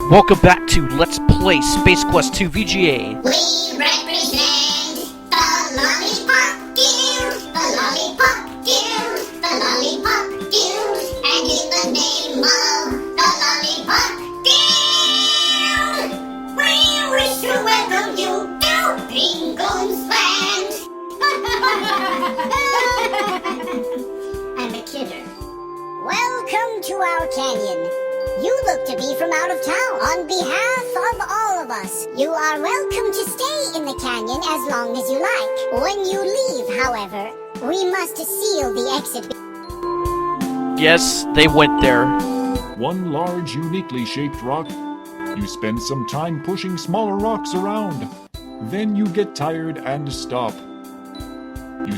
Welcome back to Let's Play Space Quest 2 VGA. We represent the Lollipop Guild, the Lollipop Guild, the Lollipop Guild, and in the name of the Lollipop Guild, we wish to welcome you to Penguin's Land. I'm a kidder. Welcome to our canyon. You look to be from out of town. On behalf of all of us, you are welcome to stay in the canyon as long as you like. When you leave, however, we must seal the exit. Yes, they went there. One large, uniquely shaped rock. You spend some time pushing smaller rocks around. Then you get tired and stop. You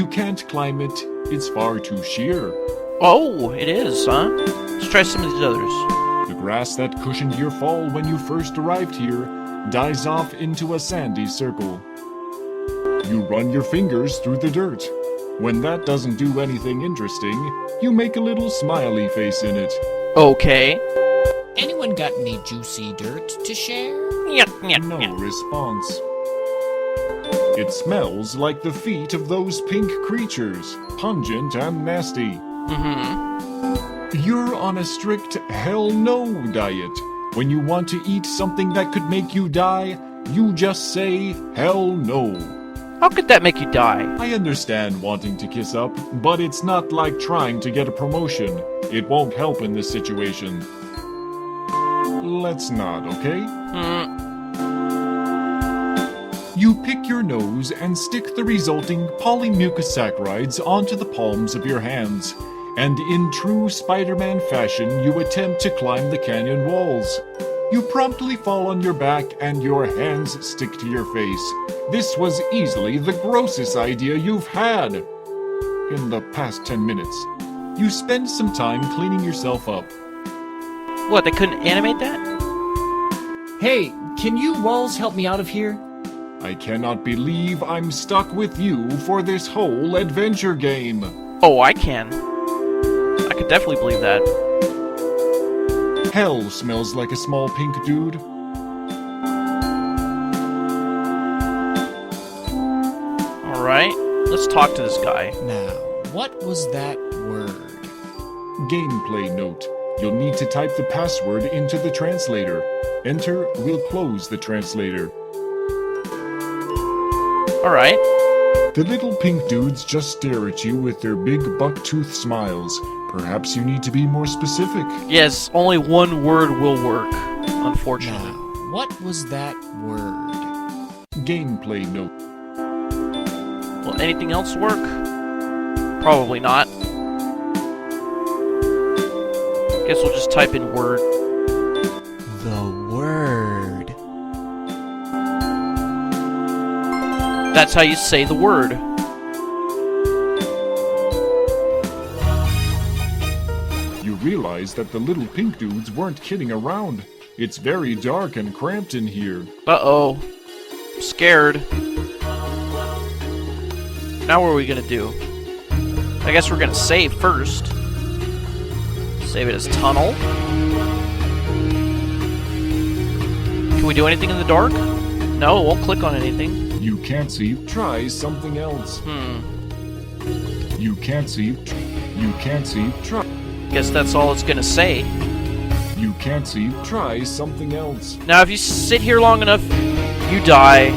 can't climb it. It's far too sheer. Oh, it is, huh? Let's try some of these others. The grass that cushioned your fall when you first arrived here dies off into a sandy circle. You run your fingers through the dirt. When that doesn't do anything interesting, you make a little smiley face in it. Okay. Anyone got any juicy dirt to share? No response. It smells like the feet of those pink creatures, pungent and nasty. You're on a strict hell no diet. When you want to eat something that could make you die, you just say hell no. How could that make you die? I understand wanting to kiss up, but it's not like trying to get a promotion. It won't help in this situation. Let's not, okay? You pick your nose and stick the resulting polymucosaccharides onto the palms of your hands. And in true Spider-Man fashion, you attempt to climb the canyon walls. You promptly fall on your back and your hands stick to your face. This was easily the grossest idea you've had. In the past 10 minutes, you spend some time cleaning yourself up. What, they couldn't animate that? Hey, can you walls help me out of here? I cannot believe I'm stuck with you for this whole adventure game. Oh, I can. I could definitely believe that. Hell smells like a small pink dude. Alright, let's talk to this guy. Now, what was that word? Gameplay note. You'll need to type the password into the translator. Enter will close the translator. Alright. The little pink dudes just stare at you with their big buck-tooth smiles. Perhaps you need to be more specific. Yes, only one word will work, unfortunately. Now, what was that word? Gameplay note. Will anything else work? Probably not. Guess we'll just type in word. The word. That's how you say the word. You realize that the little pink dudes weren't kidding around. It's very dark and cramped in here. Uh-oh. I'm scared. Now what are we gonna do? I guess we're gonna save first. Save it as tunnel. Can we do anything in the dark? No, it won't click on anything. You can't see. Try something else. You can't see. Try. Guess that's all it's gonna say. You can't see. Try something else. Now, if you sit here long enough, you die.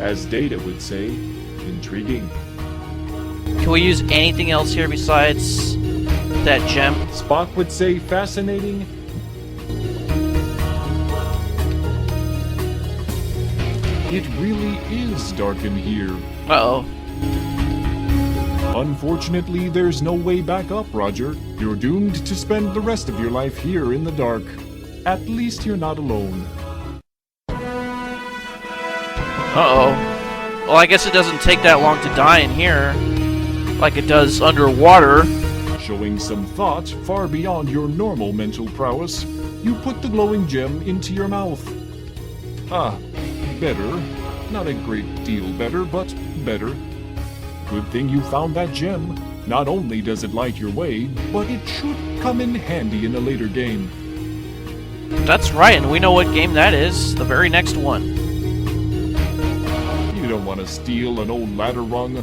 As Data would say, intriguing. Can we use anything else here besides that gem? Spock would say fascinating. It really is dark in here. Uh-oh. Unfortunately, there's no way back up, Roger. You're doomed to spend the rest of your life here in the dark. At least you're not alone. Uh-oh. Well, I guess it doesn't take that long to die in here, like it does underwater. Showing some thought far beyond your normal mental prowess, you put the glowing gem into your mouth. Ah, better. Not a great deal better, but better. Good thing you found that gem. Not only does it light your way, but it should come in handy in a later game. That's right, and we know what game that is. The very next one. You don't want to steal an old ladder rung.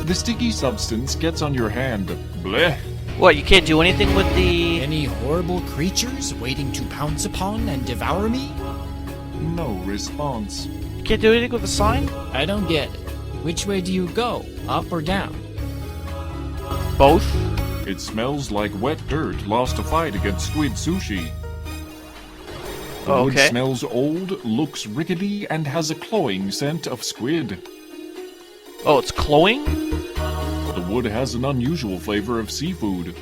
The sticky substance gets on your hand. Blech. What, you can't do anything with the... Any horrible creatures waiting to pounce upon and devour me? No response. You can't do anything with the sign? I don't get it. Which way do you go? Up or down? Both? It smells like wet dirt lost a fight against squid sushi. The wood Okay. smells old, looks rickety, and has a cloying scent of squid. Oh, it's cloying? The wood has an unusual flavor of seafood.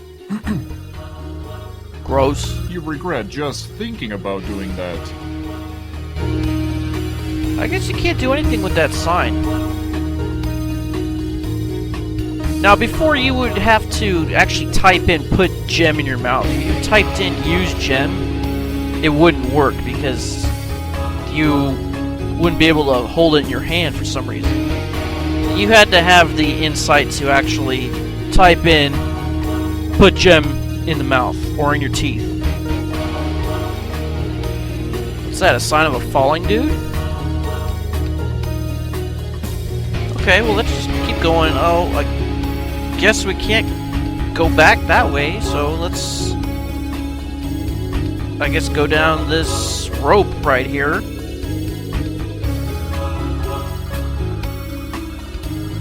Gross. You regret just thinking about doing that. I guess you can't do anything with that sign. Now, before you would have to actually type in put gem in your mouth. If you typed in use gem, it wouldn't work because you wouldn't be able to hold it in your hand for some reason. You had to have the insight to actually type in put gem in the mouth or in your teeth. What's that, a sign of a falling dude? Okay, well let's just keep going. Oh, I guess we can't go back that way, so let's... I guess go down this rope right here.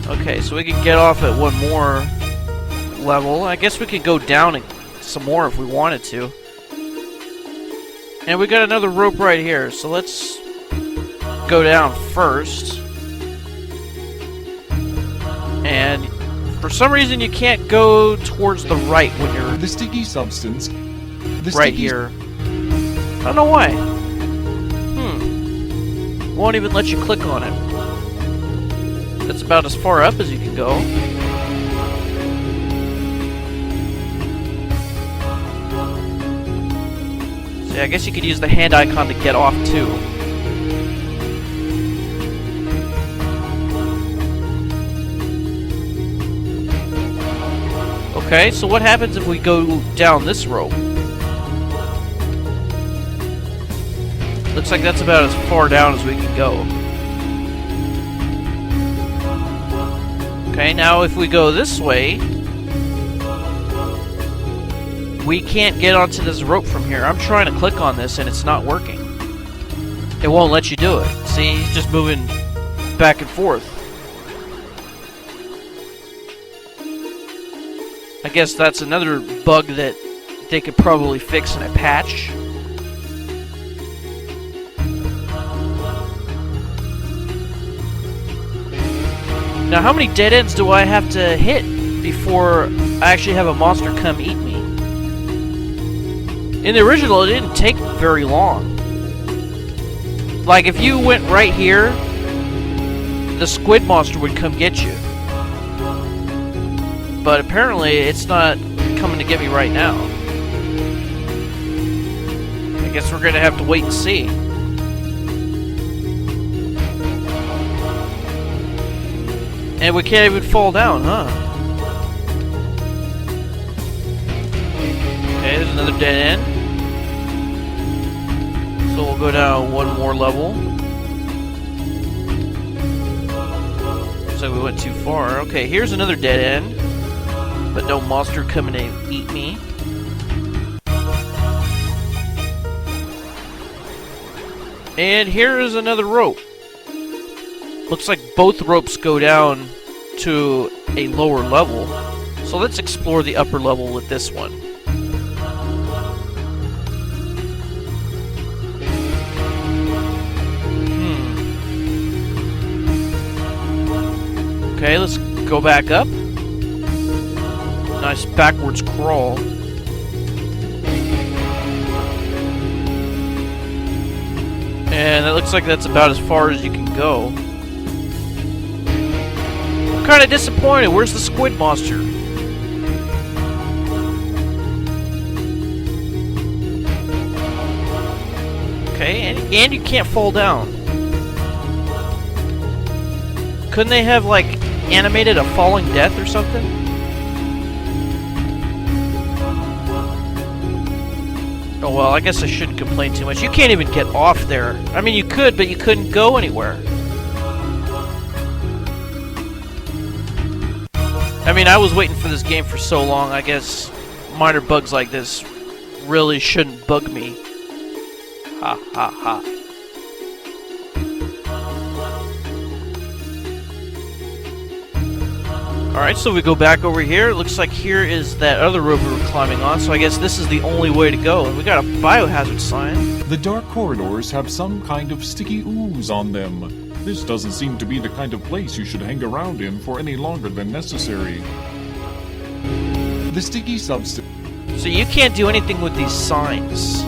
Okay, so we can get off at one more level. I guess we could go down some more if we wanted to. And we got another rope right here, so let's go down first. And for some reason you can't go towards the right when you're The sticky substance. right here. I don't know why. Won't even let you click on it. That's about as far up as you can go. So yeah, I guess you could use the hand icon to get off too. Okay, so what happens if we go down this rope? Looks like that's about as far down as we can go. Okay, now if we go this way, we can't get onto this rope from here. I'm trying to click on this and it's not working. It won't let you do it. See, he's just moving back and forth. I guess that's another bug that they could probably fix in a patch. Now, how many dead ends do I have to hit before I actually have a monster come eat me? In the original, it didn't take very long. Like, if you went right here, the squid monster would come get you. But apparently, it's not coming to get me right now. I guess we're gonna have to wait and see. And we can't even fall down, huh? Okay, there's another dead end. So we'll go down one more level. So we went too far. Okay, here's another dead end. But no monster coming to eat me. And here is another rope. Looks like both ropes go down to a lower level. So let's explore the upper level with this one. Okay, let's go back up. Nice backwards crawl. And it looks like that's about as far as you can go. I'm kind of disappointed. Where's the squid monster? Okay, and you can't fall down. Couldn't they have, like, animated a falling death or something? Oh well, I guess I shouldn't complain too much. You can't even get off there. I mean, you could, but you couldn't go anywhere. I mean, I was waiting for this game for so long, I guess minor bugs like this really shouldn't bug me. Ha ha ha. Alright, so we go back over here. It looks like here is that other rope we were climbing on, so I guess this is the only way to go. And we got a biohazard sign. The dark corridors have some kind of sticky ooze on them. This doesn't seem to be the kind of place you should hang around in for any longer than necessary. The sticky substance... So you can't do anything with these signs.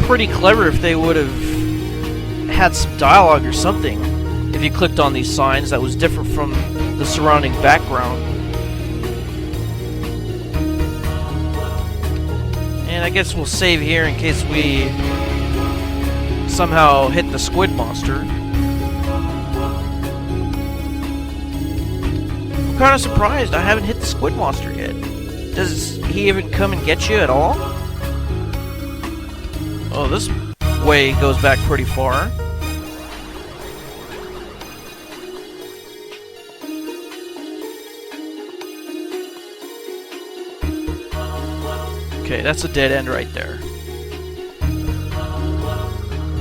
Pretty clever if they would have had some dialogue or something. If you clicked on these signs that was different from the surrounding background. And I guess we'll save here in case we somehow hit the squid monster. I'm kind of surprised I haven't hit the squid monster yet. Does he even come and get you at all? Oh, this way goes back pretty far. Okay, that's a dead end right there.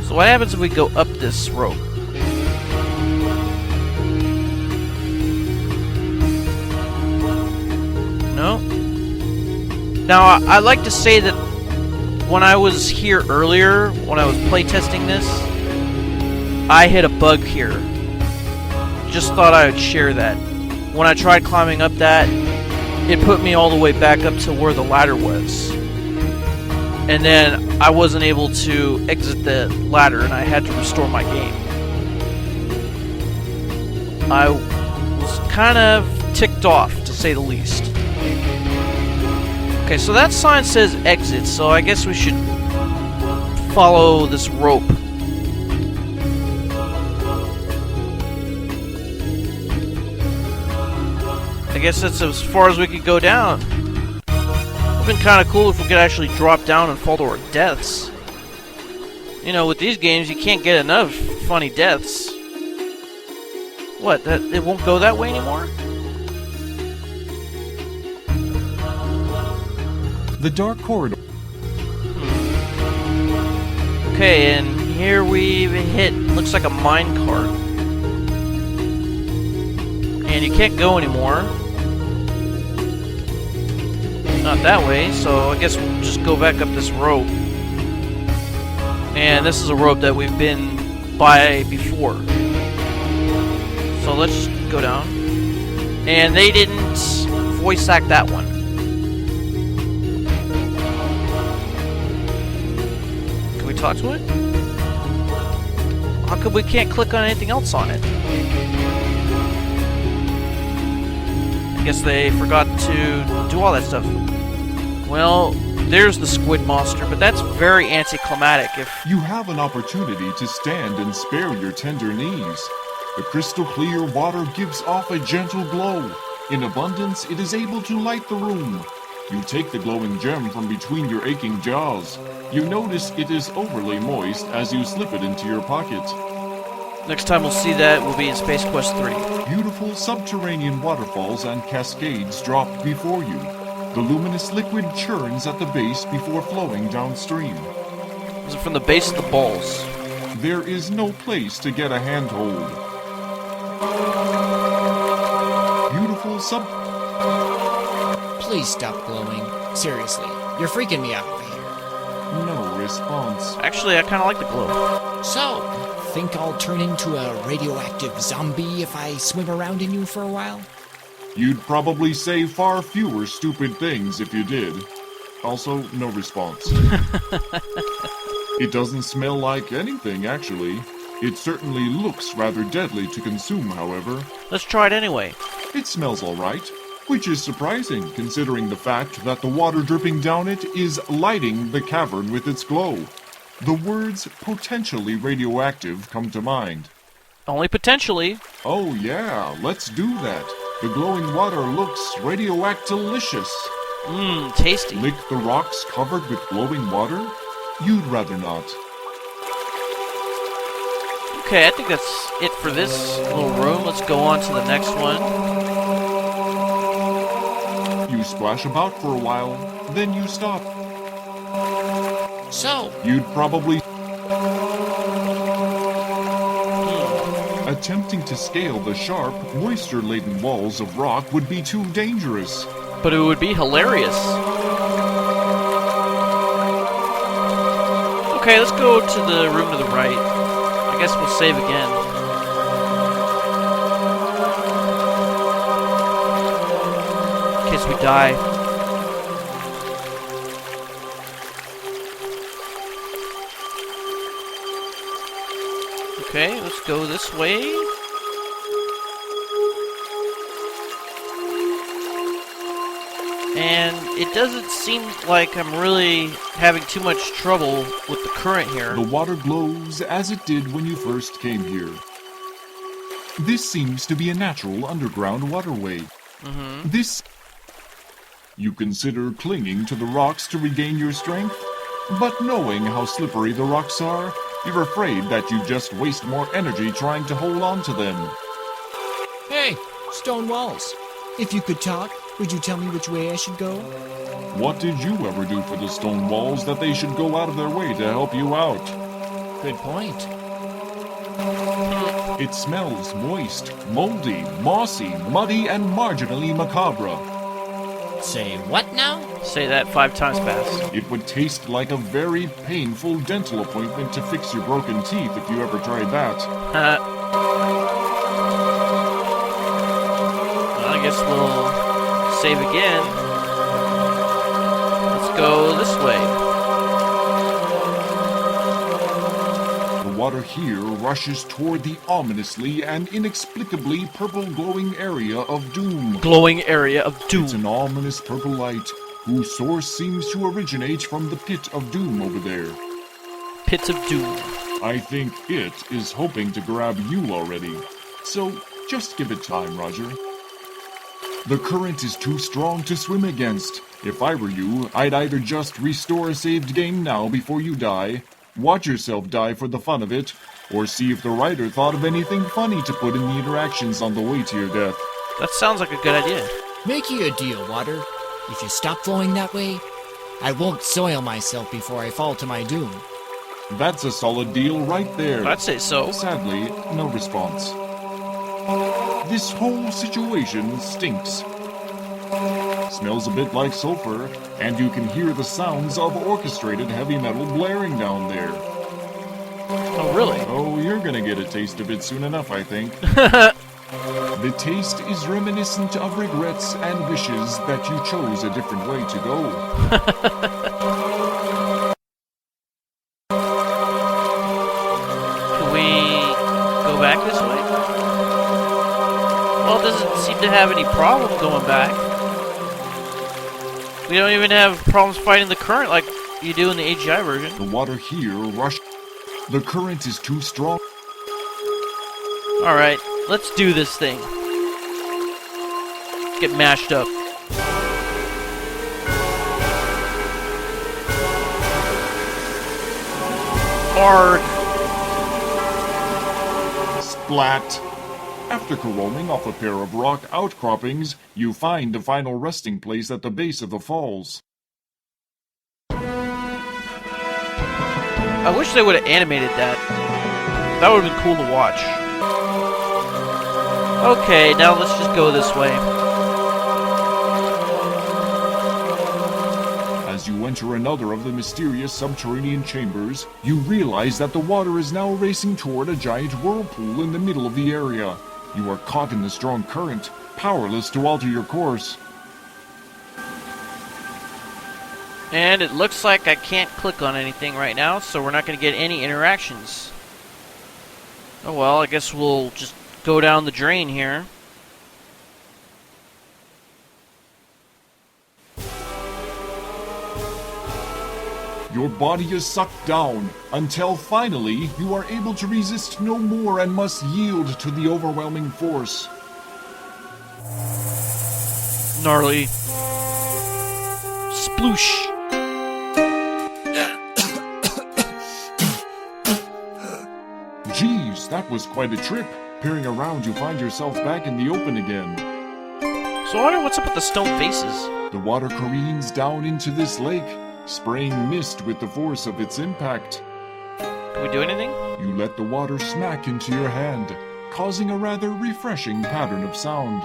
So what happens if we go up this rope? No? Now, I like to say that when I was here earlier, when I was playtesting this, I hit a bug here. Just thought I would share that. When I tried climbing up that, it put me all the way back up to where the ladder was. And then I wasn't able to exit the ladder and I had to restore my game. I was kind of ticked off, to say the least. Okay, so that sign says exit, so I guess we should follow this rope. I guess that's as far as we could go down. It would have been kind of cool if we could actually drop down and fall to our deaths. You know, with these games, you can't get enough funny deaths. What, that it won't go that way anymore? The dark corridor... Okay, and here we've hit, looks like a mine cart. And you can't go anymore. Not that way, so I guess we'll just go back up this rope. And this is a rope that we've been by before. So let's just go down. And they didn't voice act that one. Can we talk to it? How come we can't click on anything else on it? I guess they forgot to do all that stuff. Well, there's the squid monster, but that's very anticlimactic. If You have an opportunity to stand and spare your tender knees. The crystal clear water gives off a gentle glow. In abundance, it is able to light the room. You take the glowing gem from between your aching jaws. You notice it is overly moist as you slip it into your pocket. next time we'll see that will be in Space Quest 3. Beautiful subterranean waterfalls and cascades drop before you. The luminous liquid churns at the base before flowing downstream. Is it from the base of the balls? There is no place to get a handhold. Beautiful Please stop glowing. Seriously, you're freaking me out over here. No response. Actually, I kind of like the glow. So, think I'll turn into a radioactive zombie if I swim around in you for a while? You'd probably say far fewer stupid things if you did. Also, no response. It doesn't smell like anything, actually. It certainly looks rather deadly to consume, however. Let's try it anyway. It smells alright, which is surprising considering the fact that the water dripping down it is lighting the cavern with its glow. The words potentially radioactive come to mind. Only potentially. Oh yeah, let's do that. The glowing water looks radioactilicious. Mmm, tasty. Lick the rocks covered with glowing water? You'd rather not. Okay, I think that's it for this little room. Let's go on to the next one. You splash about for a while, then you stop. So, You'd probably... Attempting to scale the sharp, moisture-laden walls of rock would be too dangerous. But it would be hilarious. Okay, let's go to the room to the right. I guess we'll save again. In case we die. Okay, let's go this way. And it doesn't seem like I'm really having too much trouble with the current here. The water glows as it did when you first came here. This seems to be a natural underground waterway. This... You consider clinging to the rocks to regain your strength, but knowing how slippery the rocks are, you're afraid that you just waste more energy trying to hold on to them. hey, stone walls. If you could talk, would you tell me which way I should go? What did you ever do for the stone walls that they should go out of their way to help you out? Good point. It smells moist, moldy, mossy, muddy, and marginally macabre. Say what now? Say that 5 times fast. It would taste like a very painful dental appointment to fix your broken teeth if you ever tried that. Well, I guess we'll save again. Let's go this way. The water here rushes toward the ominously and inexplicably purple glowing area of doom. Glowing area of doom. It's an ominous purple light, whose source seems to originate from the pit of doom over there. Pits of doom. I think it is hoping to grab you already. So, just give it time, Roger. The current is too strong to swim against. If I were you, I'd either just restore a saved game now before you die, watch yourself die for the fun of it, or see if the writer thought of anything funny to put in the interactions on the way to your death. That sounds like a good idea. Make you a deal, Water. If you stop flowing that way, I won't soil myself before I fall to my doom. That's a solid deal right there. I'd say so. Sadly, no response. This whole situation stinks. Smells a bit like sulfur, and you can hear the sounds of orchestrated heavy metal blaring down there. Oh, really? Oh, you're gonna get a taste of it soon enough, I think. The taste is reminiscent of regrets and wishes that you chose a different way to go. Can we go back this way? Well, it doesn't seem to have any problem going back. We don't even have problems fighting the current like you do in the AGI version. The water here rushed. The current is too strong. Alright, let's do this thing. Get mashed up. Hard. Splat. After caroming off a pair of rock outcroppings, you find a final resting place at the base of the falls. I wish they would have animated that. That would have been cool to watch. Okay, now let's just go this way. As you enter another of the mysterious subterranean chambers, you realize that the water is now racing toward a giant whirlpool in the middle of the area. You are caught in the strong current, powerless to alter your course. And it looks like I can't click on anything right now, so we're not going to get any interactions. Oh well, I guess we'll just go down the drain here. Your body is sucked down, until finally you are able to resist no more and must yield to the overwhelming force. Gnarly. Sploosh! Geez, that was quite a trip. Peering around, you find yourself back in the open again. So I wonder what's up with the stone faces. The water careens down into this lake, spraying mist with the force of its impact. Can we do anything? You let the water smack into your hand, causing a rather refreshing pattern of sound.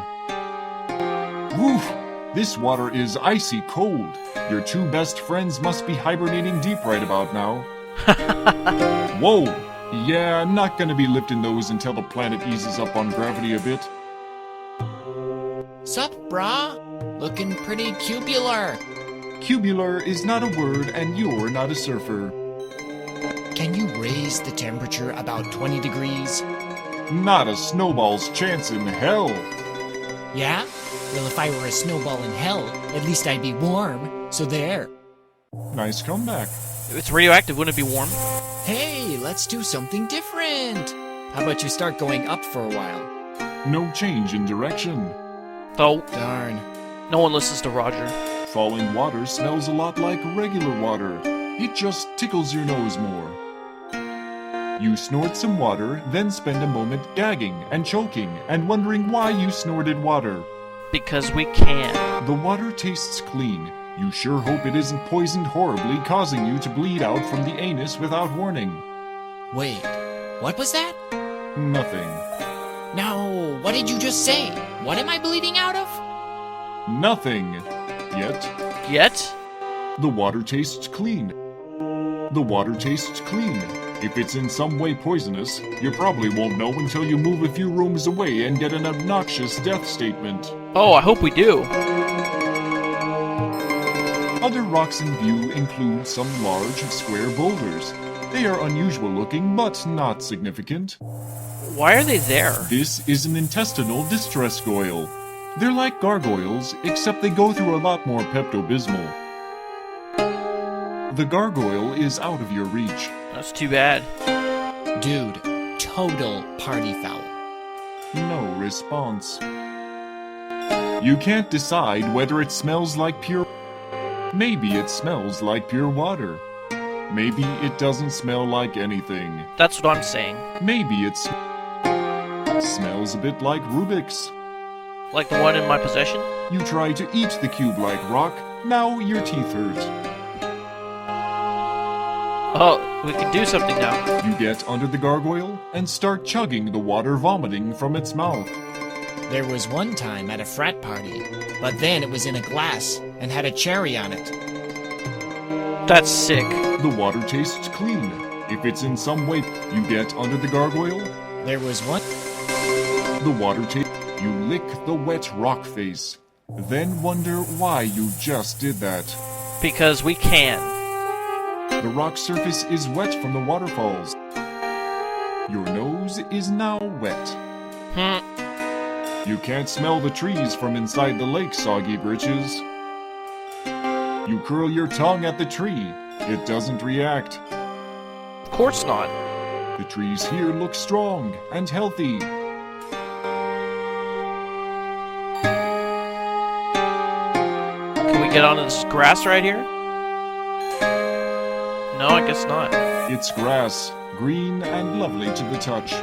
Woof! This water is icy cold. Your two best friends must be hibernating deep right about now. Whoa! Yeah, not gonna be lifting those until the planet eases up on gravity a bit. Sup, brah? Looking pretty cubular. Cubular is not a word, and you're not a surfer. Can you raise the temperature about 20 degrees? Not a snowball's chance in hell. Yeah? Well, if I were a snowball in hell, at least I'd be warm. So there. Nice comeback. If it's radioactive, wouldn't it be warm? Hey, let's do something different. How about you start going up for a while? No change in direction. Though, Darn. no one listens to Roger. Falling water smells a lot like regular water. It just tickles your nose more. You snort some water, then spend a moment gagging and choking and wondering why you snorted water. Because we can. The water tastes clean. You sure hope it isn't poisoned horribly, causing you to bleed out from the anus without warning. Wait, what was that? Nothing. No, what did you just say? What am I bleeding out of? Nothing. Yet, Yet? the water tastes clean. The water tastes clean. If it's in some way poisonous, you probably won't know until you move a few rooms away and get an obnoxious death statement. Oh, I hope we do. Other rocks in view include some large, square boulders. They are unusual looking, but not significant. Why are they there? This is an intestinal distress goyle. They're like gargoyles, except they go through a lot more Pepto-Bismol. The gargoyle is out of your reach. That's too bad. Dude, total party foul. No response. You can't decide whether it smells like pure... Maybe it smells like pure water. Maybe it doesn't smell like anything. That's what I'm saying. Maybe it smells a bit like Rubik's. Like the one in my possession? You try to eat the cube-like rock, now your teeth hurt. Oh, we can do something now. You get under the gargoyle and start chugging the water vomiting from its mouth. There was one time at a frat party, but then it was in a glass and had a cherry on it. That's sick. The water tastes clean. If it's in some way you get under the gargoyle, There was one. the water tastes... You lick the wet rock face. Then wonder why you just did that. Because we can. The rock surface is wet from the waterfalls. Your nose is now wet. You can't smell the trees from inside the lake, soggy britches. You curl your tongue at the tree. It doesn't react. Of course not. The trees here look strong and healthy. Can we get onto this grass right here? No, I guess not. It's grass, green and lovely to the touch.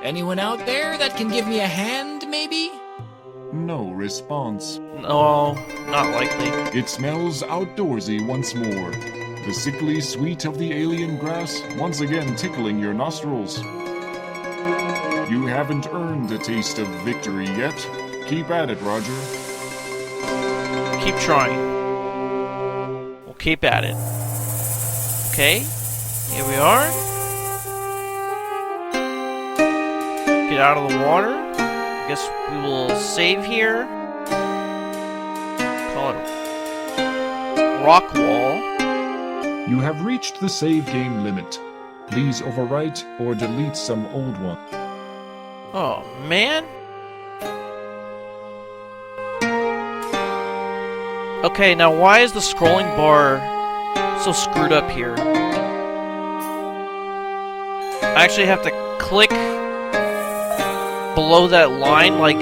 Anyone out there that can give me a hand, maybe? No response. No, not likely. It smells outdoorsy once more. The sickly sweet of the alien grass once again tickling your nostrils. You haven't earned a taste of victory yet. Keep at it, Roger. Keep trying. We'll keep at it. Okay, here we are. Get out of the water. I guess we will save here. Call it rock wall. You have reached the save game limit. Please overwrite or delete some old one. Oh, man. Okay, now why is the scrolling bar so screwed up here? I actually have to click below that line like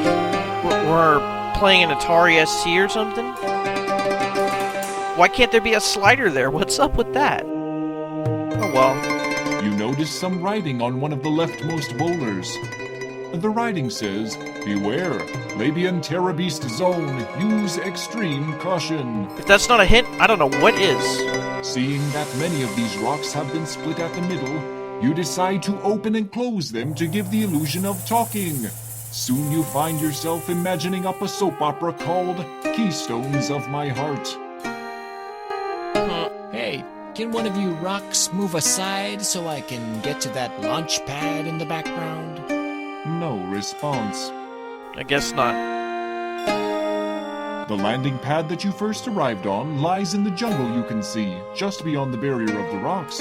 we're playing an Atari ST or something? Why can't there be a slider there? What's up with that? Oh well. You notice some writing on one of the leftmost boulders. The writing says, "Beware, Labion Terror Beast zone. Use extreme caution." If that's not a hint, I don't know what is. Seeing that many of these rocks have been split at the middle, you decide to open and close them to give the illusion of talking. Soon you find yourself imagining up a soap opera called Keystones of My Heart. Hey, can one of you rocks move aside so I can get to that launch pad in the background? No response. I guess not. The landing pad that you first arrived on lies in the jungle you can see, just beyond the barrier of the rocks.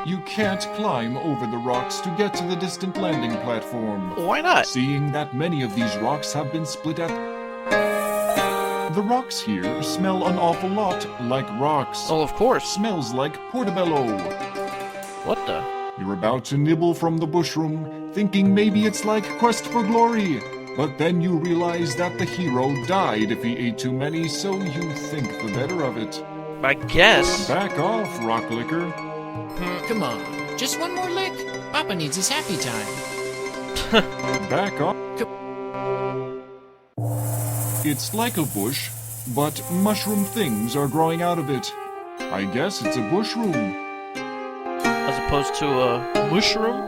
You can't climb over the rocks to get to the distant landing platform. Why not? Seeing that many of these rocks have been split at... The rocks here smell an awful lot like rocks. Oh, of course. Smells like portobello. What the? You're about to nibble from the bushroom, thinking maybe it's like Quest for Glory. But then you realize that the hero died if he ate too many, so you think the better of it. I guess. Back off, rock licker. Come on, just one more lick. Papa needs his happy time. Back off. It's like a bush, but mushroom things are growing out of it. I guess it's a bushroom. As opposed to a mushroom?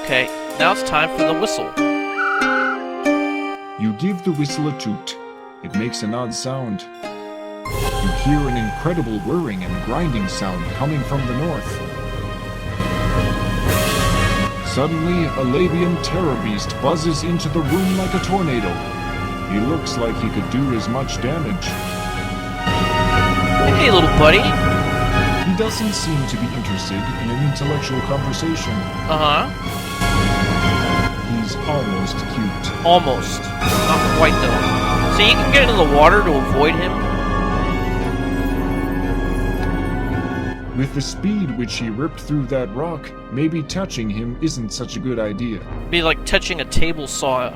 Okay, now it's time for the whistle. You give the whistle a toot. It makes an odd sound. You hear an incredible whirring and grinding sound coming from the north. Suddenly, a Labion Terror Beast buzzes into the room like a tornado. He looks like he could do as much damage. Hey, little buddy. He doesn't seem to be interested in an intellectual conversation. Uh-huh. He's almost cute. Almost. Not quite, though. So you can get into the water to avoid him? With the speed which he ripped through that rock, maybe touching him isn't such a good idea. Be like touching a table saw.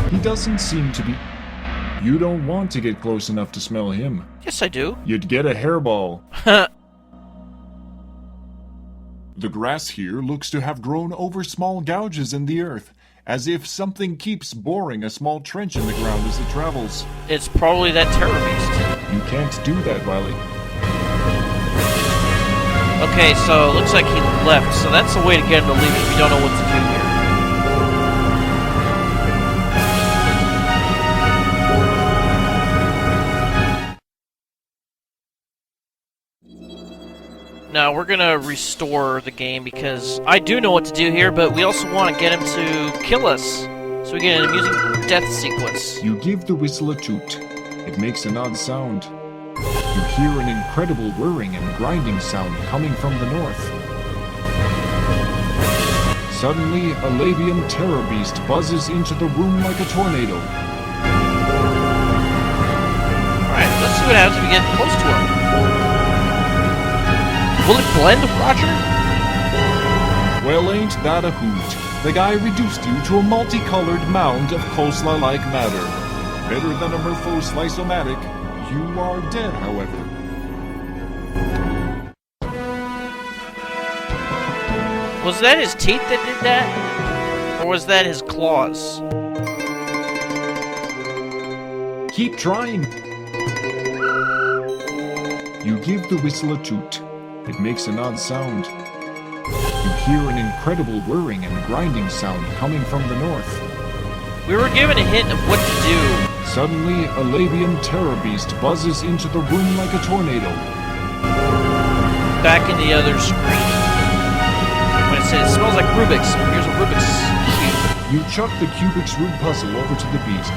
He doesn't seem to be... You don't want to get close enough to smell him. Yes, I do. You'd get a hairball. The grass here looks to have grown over small gouges in the earth, as if something keeps boring a small trench in the ground as it travels. It's probably that terror beast. You can't do that, Wiley. Okay, so it looks like he left, so that's a way to get him to leave if you don't know what to do here. Now, we're gonna restore the game because I do know what to do here, but we also want to get him to kill us, so we get an amusing death sequence. You give the whistle a toot. It makes an odd sound. You hear an incredible whirring and grinding sound coming from the north. Suddenly, a Labion Terror Beast buzzes into the room like a tornado. Alright, let's see what happens if we get close to him. Will it blend, Roger? Well, ain't that a hoot? The guy reduced you to a multicolored mound of coleslaw-like matter. Better than a Merfolk slice-o-matic. You are dead, however. Was that his teeth that did that? Or was that his claws? Keep trying. You give the whistle a toot. It makes an odd sound. You hear an incredible whirring and grinding sound coming from the north. We were given a hint of what to do. Suddenly, a Labion Terror Beast buzzes into the room like a tornado. Back in the other screen. When it says it smells like Rubik's, and here's a Rubik's Cube. You chuck the Kubik's Rube puzzle over to the beast.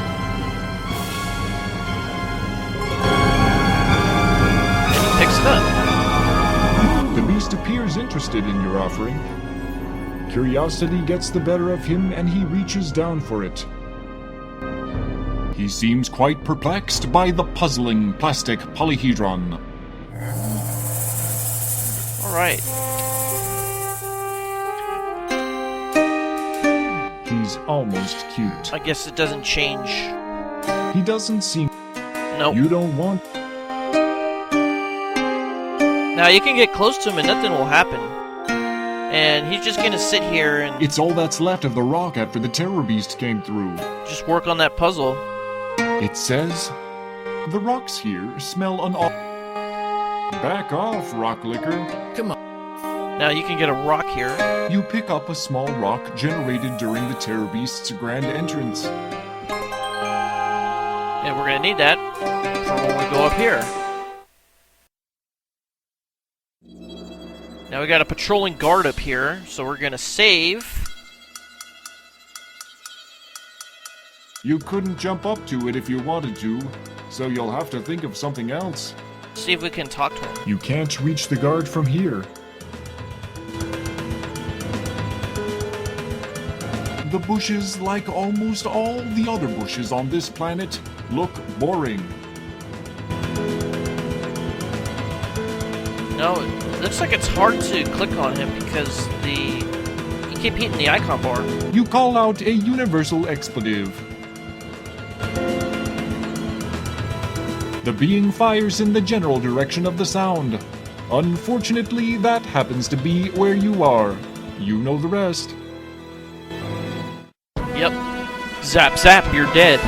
And he picks it up. The beast appears interested in your offering. Curiosity gets the better of him and he reaches down for it. He seems quite perplexed by the puzzling plastic polyhedron. Alright. He's almost cute. I guess it doesn't change. He doesn't seem... Nope. You don't want... Now you can get close to him and nothing will happen. And he's just gonna sit here and It's all that's left of the rock after the Terror Beast came through. just work on that puzzle. It says... The rocks here smell Back off, rock licker. Come on. Now you can get a rock here. You pick up a small rock generated during the Terror Beast's grand entrance. And we're gonna need that for when we go up here. Now we got a patrolling guard up here, so we're gonna save. You couldn't jump up to it if you wanted to, so you'll have to think of something else. See if we can talk to him. You can't reach the guard from here. The bushes, like almost all the other bushes on this planet, look boring. No, it looks like it's hard to click on him because you keep hitting the icon bar. You call out a universal expletive. The being fires in the general direction of the sound. Unfortunately, that happens to be where you are. You know the rest. Yep. Zap zap, you're dead.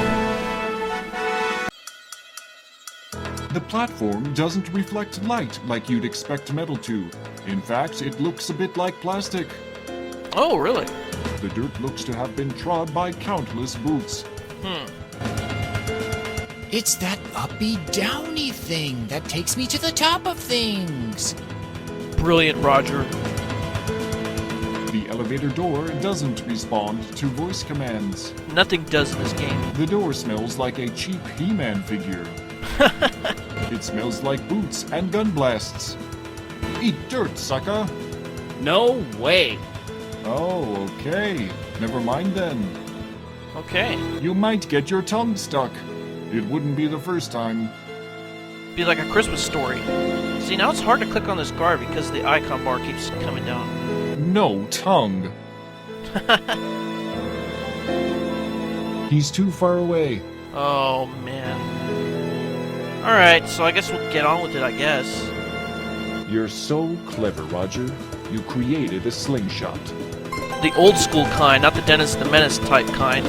The platform doesn't reflect light like you'd expect metal to. In fact, it looks a bit like plastic. Oh, really? The dirt looks to have been trod by countless boots. It's that uppy, downy thing that takes me to the top of things. Brilliant, Roger. The elevator door doesn't respond to voice commands. Nothing does in this game. The door smells like a cheap He-Man figure. It smells like boots and gun blasts. Eat dirt, sucker! No way. Oh, okay. Never mind then. Okay. You might get your tongue stuck. It wouldn't be the first time. Be like a Christmas story. See, now it's hard to click on this guard because the icon bar keeps coming down. No tongue. He's too far away. Oh, man. Alright, so I guess we'll get on with it, I guess. You're so clever, Roger. You created a slingshot. The old school kind, not the Dennis the Menace type kind.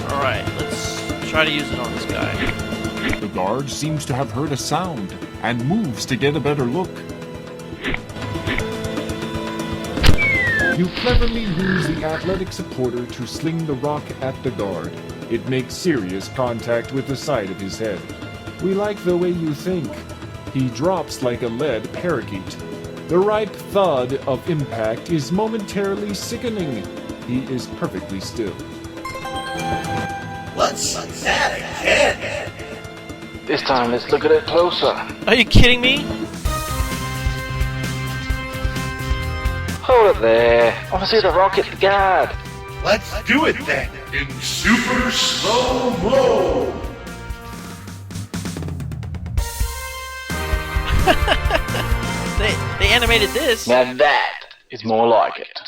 Alright, let's try to use it on this guy. The guard seems to have heard a sound and moves to get a better look. You cleverly use the athletic supporter to sling the rock at the guard. It makes serious contact with the side of his head. We like the way you think. He drops like a lead parakeet. The ripe thud of impact is momentarily sickening. He is perfectly still. Let's see that again. This time, let's look at it closer. Are you kidding me? Hold it there. I want to see the rocket guard. Let's do it then in super slow-mo. They animated this. Now that is more like it.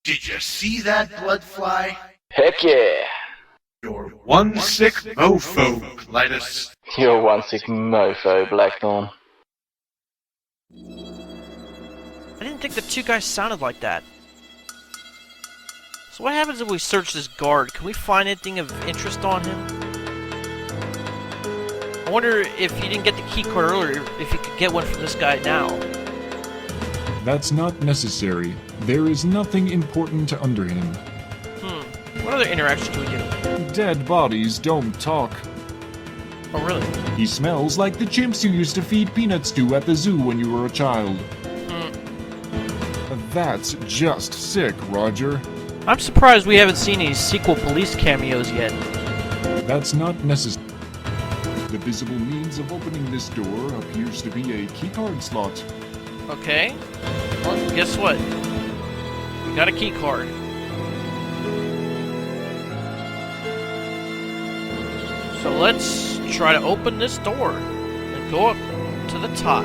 Did you see that, Bloodfly? Heck yeah. You're one sick mofo, Clytus. You're one sick mofo, Blackthorn. I didn't think the two guys sounded like that. So what happens if we search this guard? Can we find anything of interest on him? I wonder if you didn't get the key card earlier, if you could get one from this guy now. That's not necessary. There is nothing important under him. What other interactions can we do? Dead bodies don't talk. Oh, really? He smells like the chimps you used to feed peanuts to at the zoo when you were a child. That's just sick, Roger. I'm surprised we haven't seen any sequel police cameos yet. That's not necessary. The visible means of opening this door appears to be a keycard slot. Okay. Well, guess what? We got a key card. So let's try to open this door and go up to the top.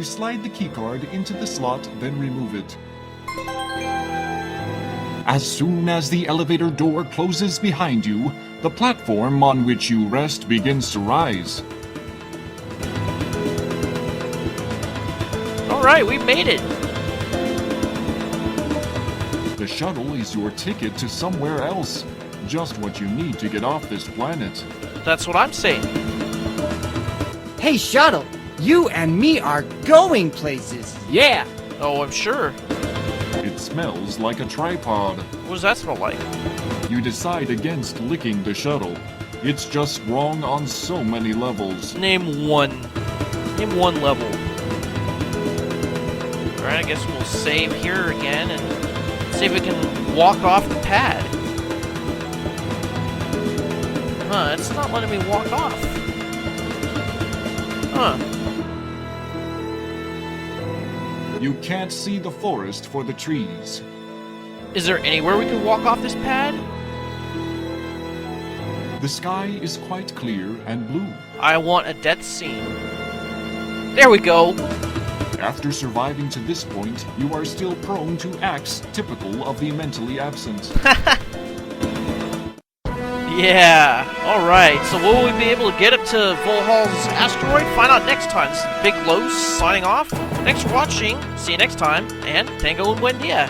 You slide the keycard into the slot, then remove it. As soon as the elevator door closes behind you, the platform on which you rest begins to rise. Alright, we made it! The shuttle is your ticket to somewhere else. Just what you need to get off this planet. That's what I'm saying. Hey, Shuttle, you and me are going places. Yeah. Oh, I'm sure. It smells like a tripod. What does that smell like? You decide against licking the shuttle. It's just wrong on so many levels. Name one. Name one level. Alright, I guess we'll save here again and see if we can walk off the pad. Huh, it's not letting me walk off. Huh. You can't see the forest for the trees. Is there anywhere we can walk off this pad? The sky is quite clear and blue. I want a death scene. There we go! After surviving to this point, you are still prone to acts typical of the mentally absent. Yeah, alright, so will we be able to get up to Volhal's asteroid? Find out next time. This is Big Los signing off. Thanks for watching, see you next time, and Tango and Buendia.